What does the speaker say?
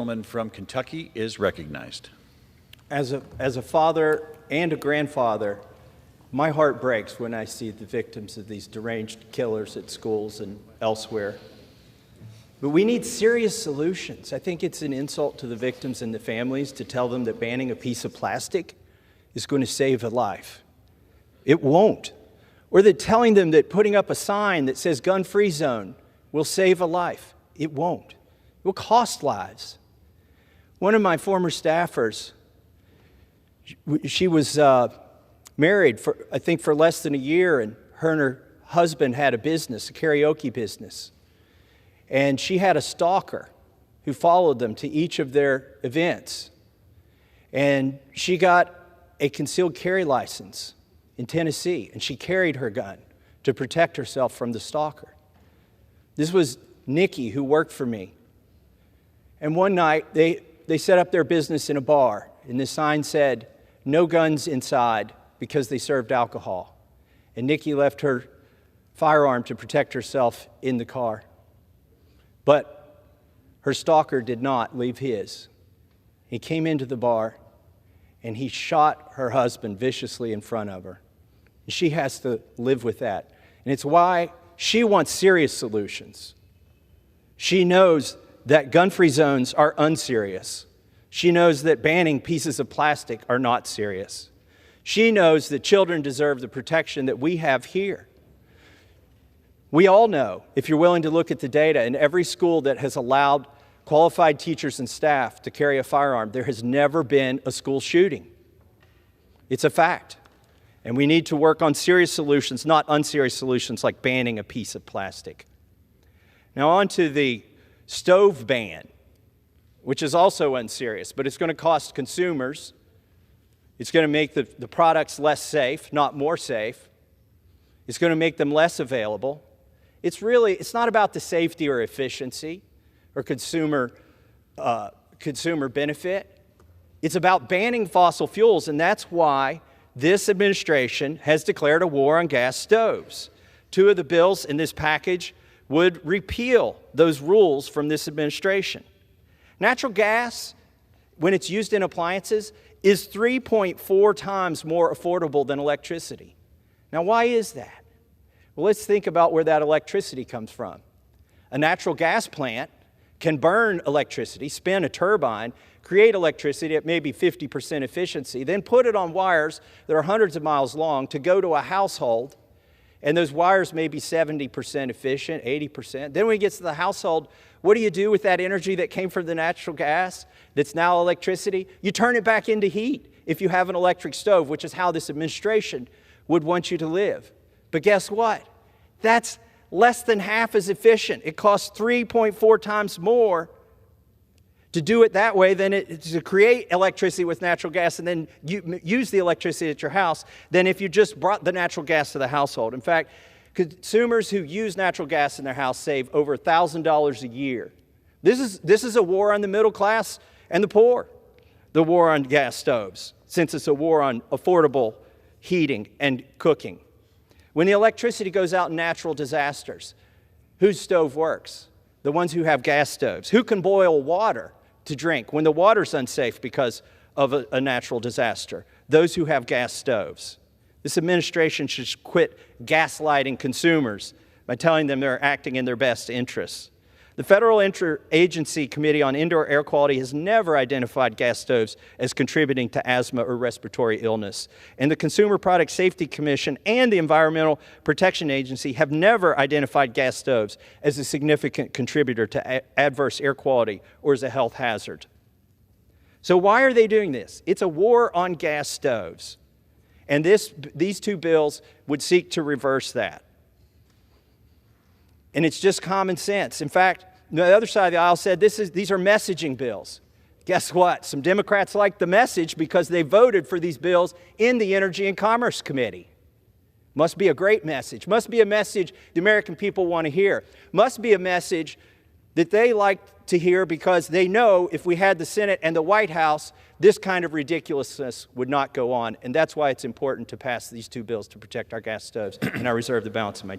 The gentleman from Kentucky is recognized. As a father and a grandfather, my heart breaks when I see the victims of these deranged killers at schools and elsewhere. But we need serious solutions. I think it's an insult to the victims and the families to tell them that banning a piece of plastic is going to save a life. It won't. Or that telling them that putting up a sign that says gun-free zone will save a life. It won't. It will cost lives. One of my former staffers, she was married for, I think, for less than a year, and her husband had a business, a karaoke business. And she had a stalker who followed them to each of their events. And she got a concealed carry license in Tennessee, and she carried her gun to protect herself from the stalker. This was Nikki, who worked for me. And one night, they set up their business in a bar, and the sign said, "No guns inside," because they served alcohol. And Nikki left her firearm to protect herself in the car. But her stalker did not leave his. He came into the bar, and he shot her husband viciously in front of her. And she has to live with that. And it's why she wants serious solutions. She knows that gun-free zones are unserious. She knows that banning pieces of plastic are not serious. She knows that children deserve the protection that we have here. We all know, if you're willing to look at the data, in every school that has allowed qualified teachers and staff to carry a firearm, there has never been a school shooting. It's a fact. And we need to work on serious solutions, not unserious solutions like banning a piece of plastic. Now on to the stove ban, which is also unserious, but it's going to cost consumers. It's going to make the products less safe, not more safe. It's going to make them less available. It's not about the safety or efficiency or consumer benefit. It's about banning fossil fuels, and that's why this administration has declared a war on gas stoves. Two of the bills in this package would repeal those rules from this administration. Natural gas, when it's used in appliances, is 3.4 times more affordable than electricity. Now, why is that? Well, let's think about where that electricity comes from. A natural gas plant can burn electricity, spin a turbine, create electricity at maybe 50% efficiency, then put it on wires that are hundreds of miles long to go to a household, and those wires may be 70% efficient, 80%. Then when it gets to the household, what do you do with that energy that came from the natural gas that's now electricity? You turn it back into heat if you have an electric stove, which is how this administration would want you to live. But guess what? That's less than half as efficient. It costs 3.4 times more to do it that way than to create electricity with natural gas and then use the electricity at your house than if you just brought the natural gas to the household. In fact, consumers who use natural gas in their house save over $1,000 a year. This is a war on the middle class and the poor, the war on gas stoves, since it's a war on affordable heating and cooking. When the electricity goes out in natural disasters, whose stove works? The ones who have gas stoves. Who can boil water to drink when the water's unsafe because of a natural disaster? Those who have gas stoves. This administration should quit gaslighting consumers by telling them they're acting in their best interests. The Federal Interagency Committee on Indoor Air Quality has never identified gas stoves as contributing to asthma or respiratory illness. And the Consumer Product Safety Commission and the Environmental Protection Agency have never identified gas stoves as a significant contributor to adverse air quality or as a health hazard. So why are they doing this? It's a war on gas stoves. And these two bills would seek to reverse that. And it's just common sense. In fact, the other side of the aisle said these are messaging bills. Guess what? Some Democrats like the message because they voted for these bills in the Energy and Commerce Committee. Must be a great message. Must be a message the American people want to hear. Must be a message that they like to hear because they know if we had the Senate and the White House, this kind of ridiculousness would not go on. And that's why it's important to pass these two bills to protect our gas stoves. And I reserve the balance of my time.